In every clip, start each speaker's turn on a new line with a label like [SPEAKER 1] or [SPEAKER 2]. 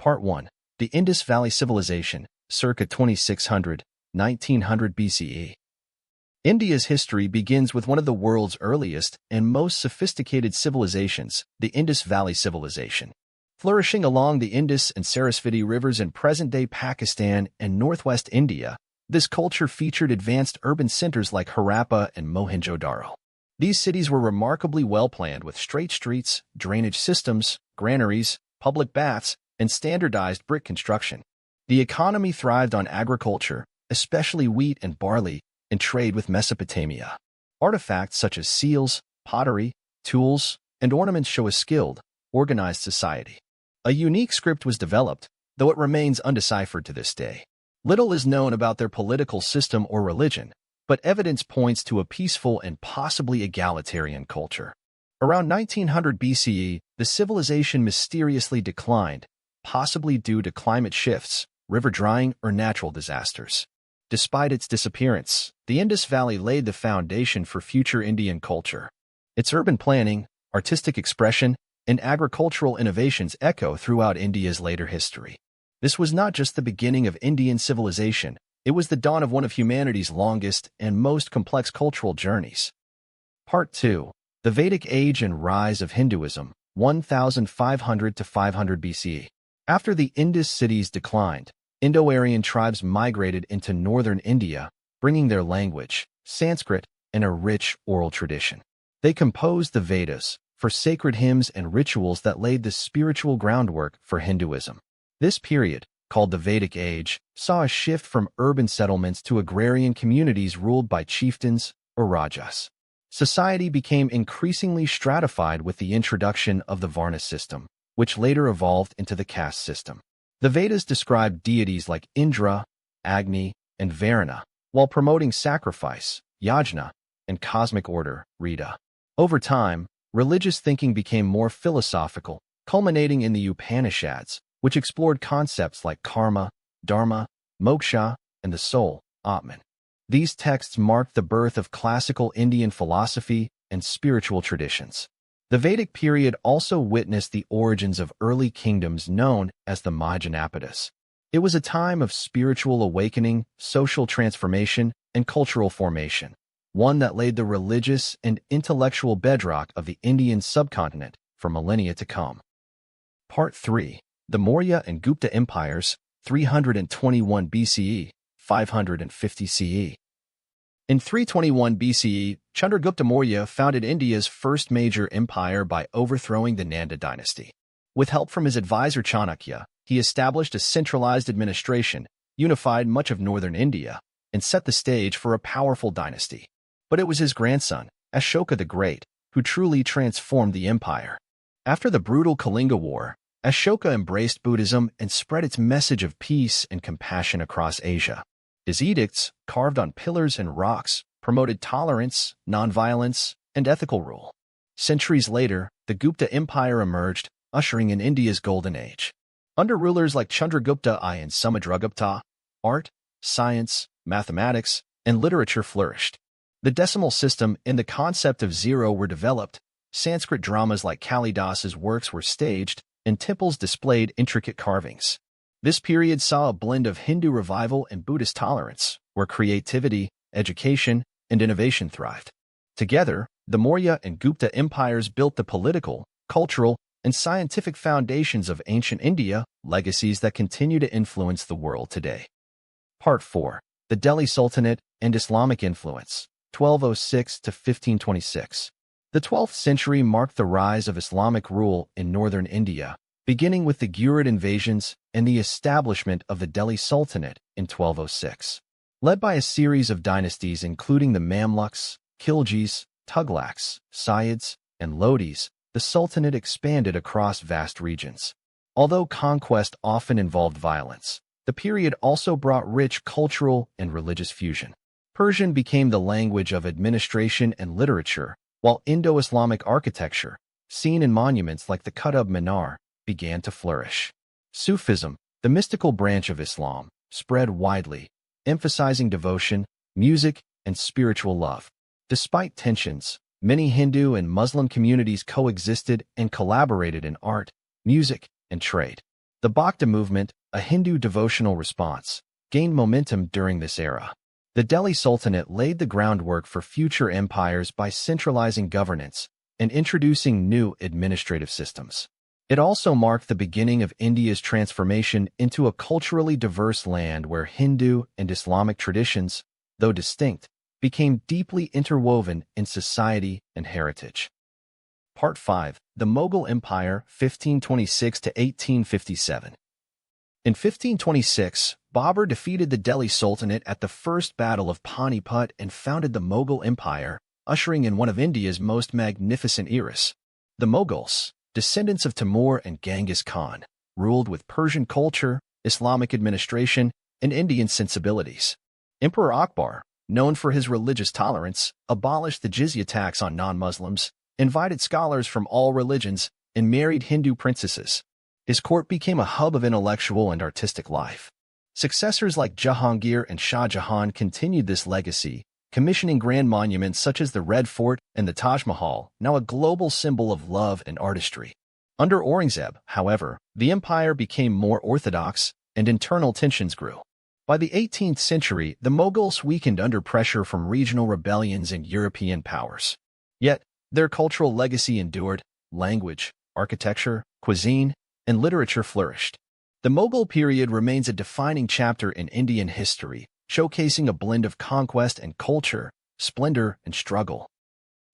[SPEAKER 1] Part 1. The Indus Valley Civilization, circa 2600–1900 BCE. India's history begins with one of the world's earliest and most sophisticated civilizations, the Indus Valley Civilization. Flourishing along the Indus and Sarasvati rivers in present-day Pakistan and northwest India, this culture featured advanced urban centers like Harappa and Mohenjo-daro. These cities were remarkably well-planned with straight streets, drainage systems, granaries, public baths, and standardized brick construction. The economy thrived on agriculture, especially wheat and barley, and trade with Mesopotamia. Artifacts such as seals, pottery, tools, and ornaments show a skilled, organized society. A unique script was developed, though it remains undeciphered to this day. Little is known about their political system or religion, but evidence points to a peaceful and possibly egalitarian culture. Around 1900 BCE, the civilization mysteriously declined, possibly due to climate shifts, river drying, or natural disasters. Despite its disappearance, the Indus Valley laid the foundation for future Indian culture. Its urban planning, artistic expression, and agricultural innovations echo throughout India's later history. This was not just the beginning of Indian civilization, it was the dawn of one of humanity's longest and most complex cultural journeys. Part 2. The Vedic Age and Rise of Hinduism, 1500 to 500 BCE. After the Indus cities declined, Indo-Aryan tribes migrated into northern India, bringing their language, Sanskrit, and a rich oral tradition. They composed the Vedas, for sacred hymns and rituals that laid the spiritual groundwork for Hinduism. This period, called the Vedic Age, saw a shift from urban settlements to agrarian communities ruled by chieftains or rajas. Society became increasingly stratified with the introduction of the Varna system, which later evolved into the caste system. The Vedas described deities like Indra, Agni, and Varuna, while promoting sacrifice, yajna, and cosmic order, Rita. Over time, religious thinking became more philosophical, culminating in the Upanishads, which explored concepts like karma, dharma, moksha, and the soul, Atman. These texts marked the birth of classical Indian philosophy and spiritual traditions. The Vedic period also witnessed the origins of early kingdoms known as the Mahajanapadas. It was a time of spiritual awakening, social transformation, and cultural formation, one that laid the religious and intellectual bedrock of the Indian subcontinent for millennia to come. Part 3. The Maurya and Gupta Empires, 321 BCE, 550 CE. In 321 BCE, Chandragupta Maurya founded India's first major empire by overthrowing the Nanda dynasty. With help from his advisor Chanakya, he established a centralized administration, unified much of northern India, and set the stage for a powerful dynasty. But it was his grandson, Ashoka the Great, who truly transformed the empire. After the brutal Kalinga War, Ashoka embraced Buddhism and spread its message of peace and compassion across Asia. His edicts, carved on pillars and rocks, promoted tolerance, nonviolence, and ethical rule. Centuries later, the Gupta Empire emerged, ushering in India's golden age. Under rulers like Chandragupta I and Samudragupta, art, science, mathematics, and literature flourished. The decimal system and the concept of zero were developed, Sanskrit dramas like Kalidas's works were staged, and temples displayed intricate carvings. This period saw a blend of Hindu revival and Buddhist tolerance, where creativity, education, and innovation thrived. Together, the Maurya and Gupta empires built the political, cultural, and scientific foundations of ancient India, legacies that continue to influence the world today. Part 4. The Delhi Sultanate and Islamic Influence, 1206 to 1526. The 12th century marked the rise of Islamic rule in northern India, beginning with the Ghurid invasions and the establishment of the Delhi Sultanate in 1206. Led by a series of dynasties including the Mamluks, Khiljis, Tughlaqs, Sayyids, and Lodis, the Sultanate expanded across vast regions. Although conquest often involved violence, the period also brought rich cultural and religious fusion. Persian became the language of administration and literature, while Indo-Islamic architecture, seen in monuments like the Qutb Minar, began to flourish. Sufism, the mystical branch of Islam, spread widely, emphasizing devotion, music, and spiritual love. Despite tensions, many Hindu and Muslim communities coexisted and collaborated in art, music, and trade. The Bhakti movement, a Hindu devotional response, gained momentum during this era. The Delhi Sultanate laid the groundwork for future empires by centralizing governance and introducing new administrative systems. It also marked the beginning of India's transformation into a culturally diverse land where Hindu and Islamic traditions, though distinct, became deeply interwoven in society and heritage. Part 5. The Mughal Empire, 1526 to 1857. In 1526, Babur defeated the Delhi Sultanate at the First Battle of Panipat and founded the Mughal Empire, ushering in one of India's most magnificent eras. The Mughals, descendants of Timur and Genghis Khan, ruled with Persian culture, Islamic administration, and Indian sensibilities. Emperor Akbar, known for his religious tolerance, abolished the jizya tax on non-Muslims, invited scholars from all religions, and married Hindu princesses. His court became a hub of intellectual and artistic life. Successors like Jahangir and Shah Jahan continued this legacy, commissioning grand monuments such as the Red Fort and the Taj Mahal, now a global symbol of love and artistry. Under Aurangzeb, however, the empire became more orthodox, and internal tensions grew. By the 18th century, the Mughals weakened under pressure from regional rebellions and European powers. Yet, their cultural legacy endured. Language, architecture, cuisine, and literature flourished. The Mughal period remains a defining chapter in Indian history, showcasing a blend of conquest and culture, splendor and struggle.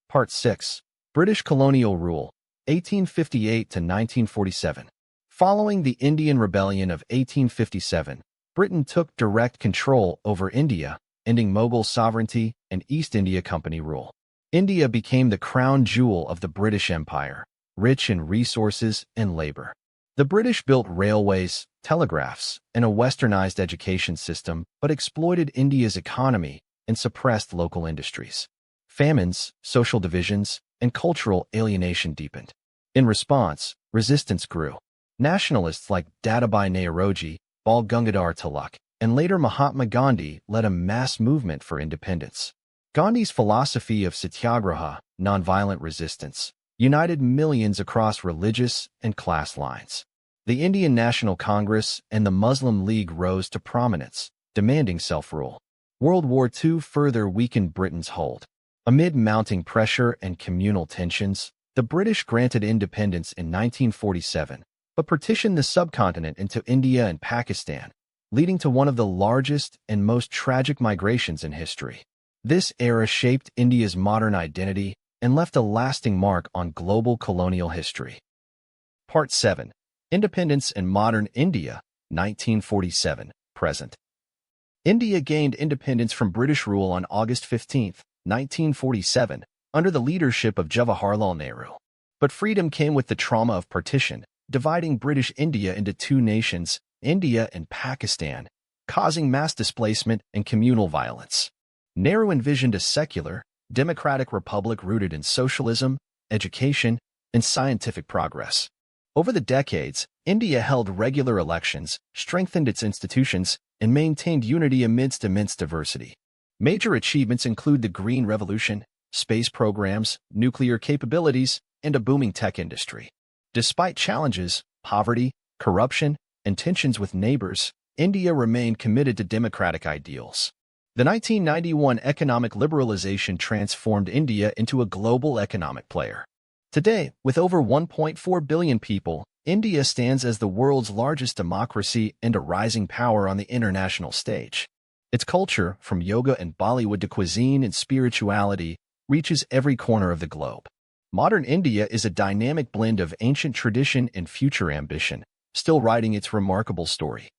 [SPEAKER 1] Part 6. British Colonial Rule, 1858 to 1947. Following the Indian Rebellion of 1857, Britain took direct control over India, ending Mughal sovereignty and East India Company rule. India became the crown jewel of the British Empire, rich in resources and labor. The British built railways, telegraphs, and a westernized education system, but exploited India's economy and suppressed local industries. Famines, social divisions, and cultural alienation deepened. In response, resistance grew. Nationalists like Dadabhai Naoroji, Bal Gangadhar Tilak, and later Mahatma Gandhi led a mass movement for independence. Gandhi's philosophy of satyagraha, nonviolent resistance, united millions across religious and class lines. The Indian National Congress and the Muslim League rose to prominence, demanding self-rule. World War II further weakened Britain's hold. Amid mounting pressure and communal tensions, the British granted independence in 1947, but partitioned the subcontinent into India and Pakistan, leading to one of the largest and most tragic migrations in history. This era shaped India's modern identity and left a lasting mark on global colonial history. Part 7. Independence and Modern India, 1947, present. India gained independence from British rule on August 15, 1947, under the leadership of Jawaharlal Nehru. But freedom came with the trauma of partition, dividing British India into two nations, India and Pakistan, causing mass displacement and communal violence. Nehru envisioned a secular, democratic republic rooted in socialism, education, and scientific progress. Over the decades, India held regular elections, strengthened its institutions, and maintained unity amidst immense diversity. Major achievements include the Green Revolution, space programs, nuclear capabilities, and a booming tech industry. Despite challenges, poverty, corruption, and tensions with neighbors, India remained committed to democratic ideals. The 1991 economic liberalization transformed India into a global economic player. Today, with over 1.4 billion people, India stands as the world's largest democracy and a rising power on the international stage. Its culture, from yoga and Bollywood to cuisine and spirituality, reaches every corner of the globe. Modern India is a dynamic blend of ancient tradition and future ambition, still writing its remarkable story.